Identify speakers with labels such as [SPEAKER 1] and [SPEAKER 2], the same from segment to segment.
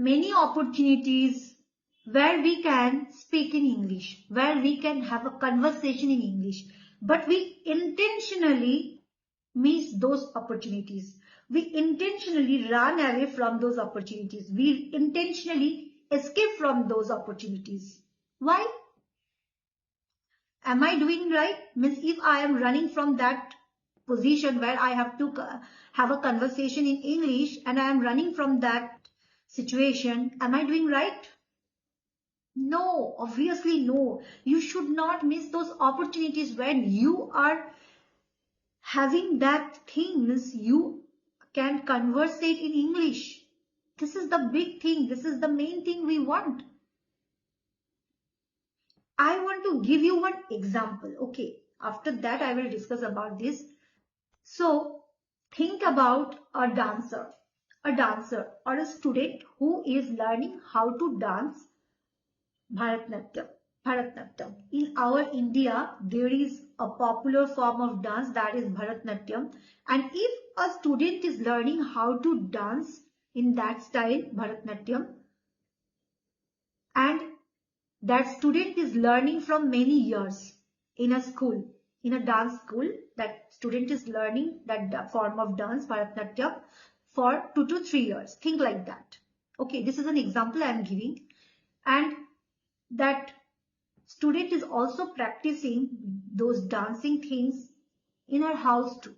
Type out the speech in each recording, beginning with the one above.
[SPEAKER 1] many opportunities where we can speak in English, where we can have a conversation in English, but we intentionally miss those opportunities. We intentionally run away from those opportunities. We intentionally escape from those opportunities. Why? Am I doing right? Means if I am running from that position where I have to have a conversation in English and I am running from that situation, am I doing right? No, obviously no. You should not miss those opportunities when you are having that things you can conversate in English. This is the big thing. This is the main thing we want. I want to give you one example. Okay, after that I will discuss about this. So think about a dancer or a student who is learning how to dance Bharatnatyam. Bharatnatyam. In our India, there is a popular form of dance that is Bharatnatyam. And if a student is learning how to dance in that style, Bharatnatyam, and that student is learning from many years in a school, in a dance school, that student is learning that form of dance, Bharatnatyam, for 2 to 3 years. Think like that. Okay, this is an example I am giving. And that student is also practicing those dancing things in her house too.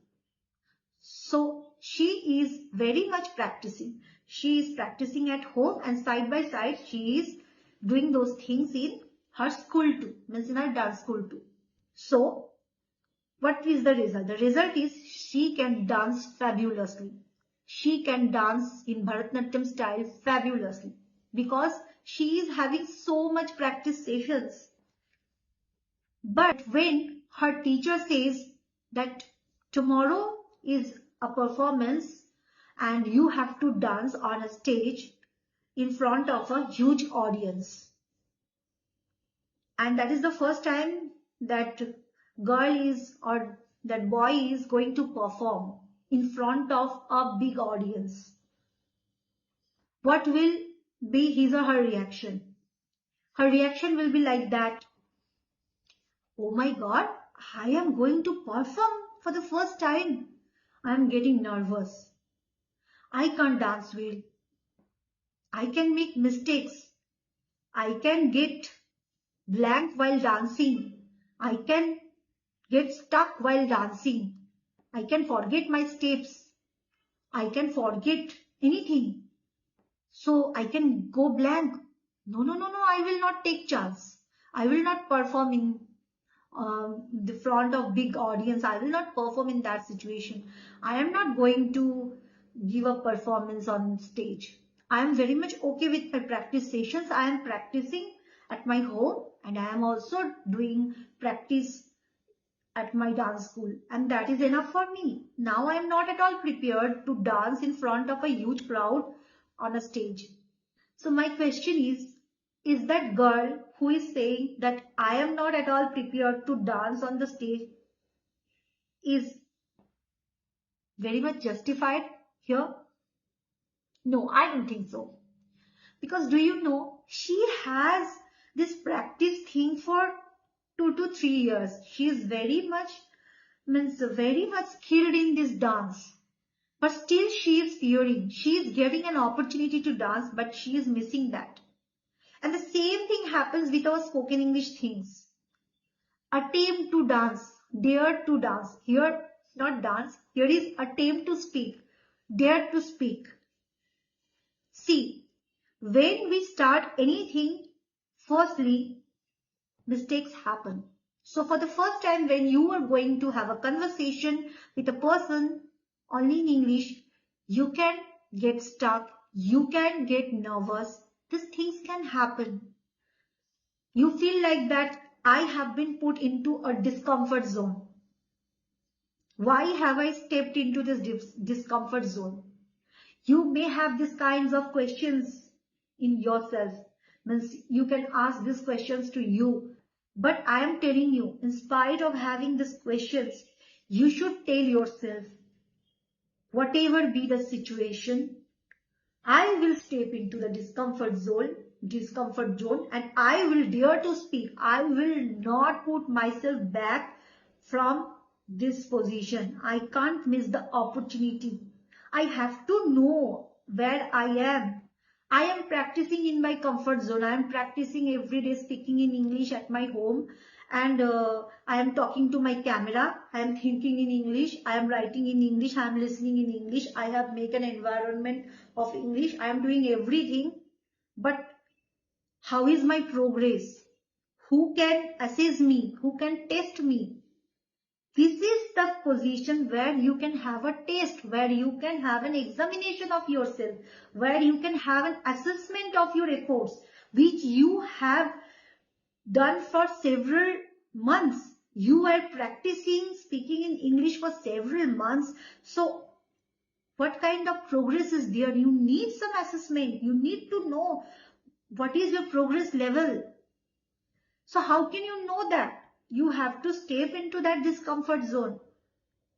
[SPEAKER 1] So she is very much practicing. She is practicing at home and side by side she is doing those things in her school too, means in her dance school too. So what is the result? The result is she can dance fabulously. She can dance in Bharatanatyam style fabulously because she is having so much practice sessions. But when her teacher says that tomorrow is a performance and you have to dance on a stage in front of a huge audience, and that is the first time that girl is or that boy is going to perform in front of a big audience, what will be his or her reaction? Her reaction will be like that, oh my God, I am going to perform for the first time. I am getting nervous. I can't dance well. I can make mistakes. I can get blank while dancing. I can get stuck while dancing. I can forget my steps. I can forget anything. So I can go blank. No, I will not take chance. I will not perform in the front of big audience. I will not perform in that situation. I am not going to give a performance on stage. I am very much okay with my practice sessions. I am practicing at my home and I am also doing practice at my dance school, and that is enough for me. Now I am not at all prepared to dance in front of a huge crowd on a stage. So my question is that girl who is saying that I am not at all prepared to dance on the stage is very much justified here? No, I don't think so. Because do you know, she has this practice thing for 2 to 3 years. She is very much skilled in this dance. But still she is fearing. She is getting an opportunity to dance, but she is missing that. And the same thing happens with our spoken English things. Attempt to dance, dare to dance. Here, not dance, here is attempt to speak, dare to speak. See, when we start anything, firstly, mistakes happen. So for the first time when you are going to have a conversation with a person only in English, you can get stuck, you can get nervous. These things can happen. You feel like that I have been put into a discomfort zone. Why have I stepped into this discomfort zone? You may have these kinds of questions in yourself. Means you can ask these questions to you. But I am telling you, in spite of having these questions, you should tell yourself, whatever be the situation, I will step into the discomfort zone, and I will dare to speak. I will not put myself back from this position. I can't miss the opportunity. I have to know where I am. I am practicing in my comfort zone. I am practicing every day speaking in English at my home, and I am talking to my camera. I am thinking in English. I am writing in English. I am listening in English. I have made an environment of English. I am doing everything. But how is my progress? Who can assess me? Who can test me? This is the position where you can have a test, where you can have an examination of yourself, where you can have an assessment of your efforts, which you have done for several months. You are practicing speaking in English for several months. So what kind of progress is there? You need some assessment. You need to know what is your progress level. So how can you know that? You have to step into that discomfort zone.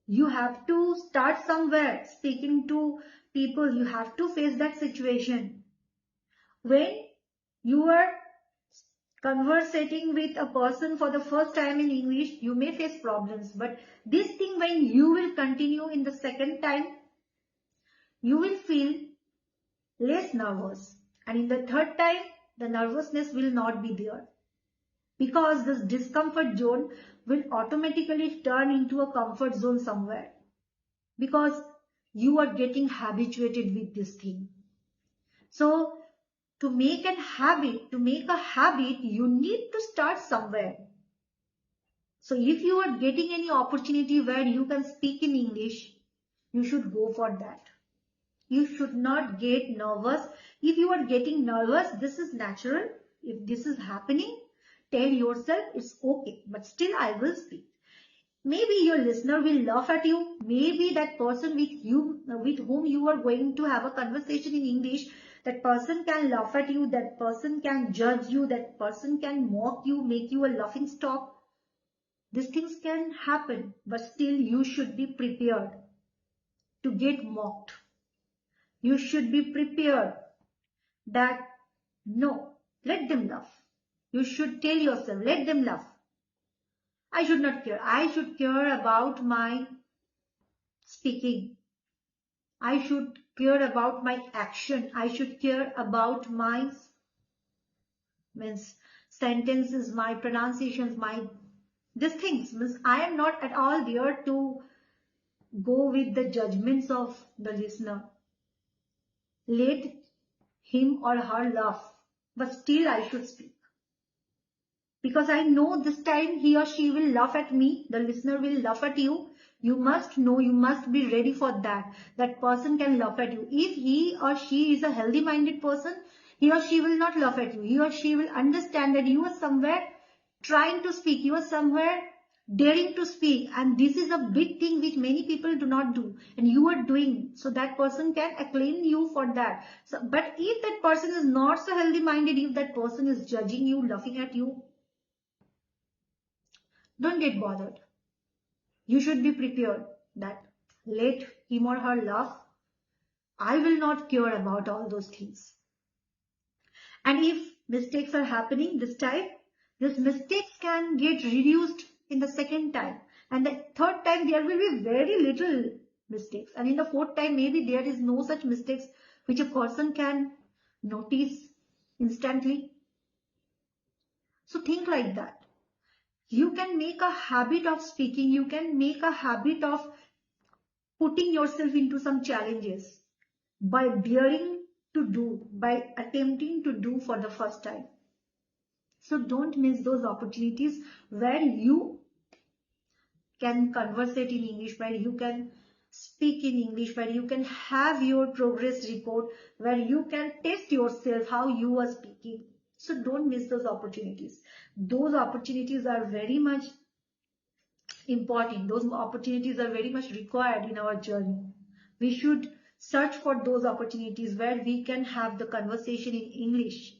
[SPEAKER 1] You have to start somewhere speaking to people. You have to face that situation. When you are conversating with a person for the first time in English, you may face problems. But this thing, when you will continue in the second time, you will feel less nervous. And in the third time, the nervousness will not be there. Because this discomfort zone will automatically turn into a comfort zone somewhere. Because you are getting habituated with this thing. So to make a habit, you need to start somewhere. So if you are getting any opportunity where you can speak in English, you should go for that. You should not get nervous. If you are getting nervous, this is natural. If this is happening, tell yourself it's okay, but still I will speak. Maybe your listener will laugh at you. Maybe that person with whom you are going to have a conversation in English, that person can laugh at you, that person can judge you, that person can mock you, make you a laughing stock. These things can happen, but still you should be prepared to get mocked. You should be prepared that no, let them laugh. You should tell yourself, let them laugh. I should not care. I should care about my speaking. I should care about my action. I should care about my sentences, my pronunciations, these things. Means I am not at all there to go with the judgments of the listener. Let him or her laugh, but still I should speak. Because I know this time he or she will laugh at me, the listener will laugh at you. You must know, you must be ready for that. That person can laugh at you. If he or she is a healthy-minded person, he or she will not laugh at you. He or she will understand that you are somewhere trying to speak. You are somewhere daring to speak. And this is a big thing which many people do not do. And you are doing. So that person can acclaim you for that. So, but if that person is not so healthy-minded, if that person is judging you, laughing at you, don't get bothered. You should be prepared that let him or her laugh. I will not care about all those things. And if mistakes are happening this time, these mistakes can get reduced in the second time. And the third time there will be very little mistakes. And in the fourth time maybe there is no such mistakes which a person can notice instantly. So think like that. You can make a habit of speaking. You can make a habit of putting yourself into some challenges by daring to do, by attempting to do for the first time. So don't miss those opportunities where you can conversate in English, where you can speak in English, where you can have your progress report, where you can test yourself how you are speaking. So don't miss those opportunities. Those opportunities are very much important. Those opportunities are very much required in our journey. We should search for those opportunities where we can have the conversation in English.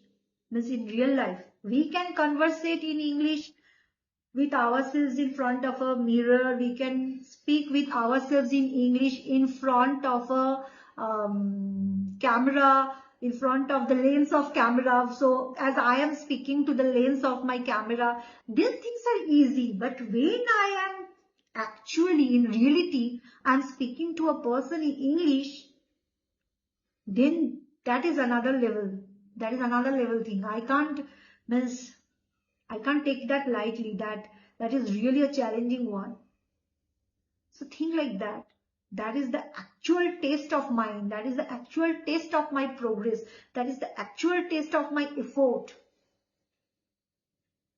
[SPEAKER 1] Means in real life, we can conversate in English with ourselves in front of a mirror. We can speak with ourselves in English in front of a camera, in front of the lens of camera. So as I am speaking to the lens of my camera, these things are easy. But when I am actually in reality, I'm speaking to a person in English, then that is another level. That is another level thing. I can't take that lightly. That is really a challenging one. So think like that. That is the actual taste of mine. That is the actual taste of my progress. That is the actual taste of my effort.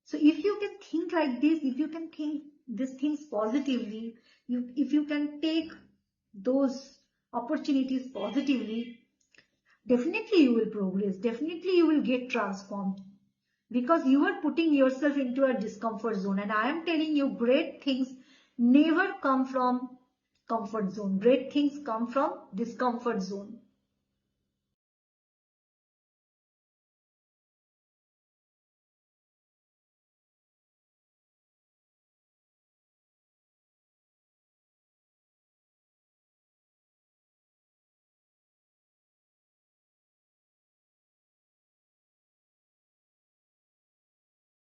[SPEAKER 1] So if you can think like this, if you can think these things positively, if you can take those opportunities positively, definitely you will progress. Definitely you will get transformed. Because you are putting yourself into a discomfort zone. And I am telling you, great things never come from comfort zone. Great things come from discomfort zone.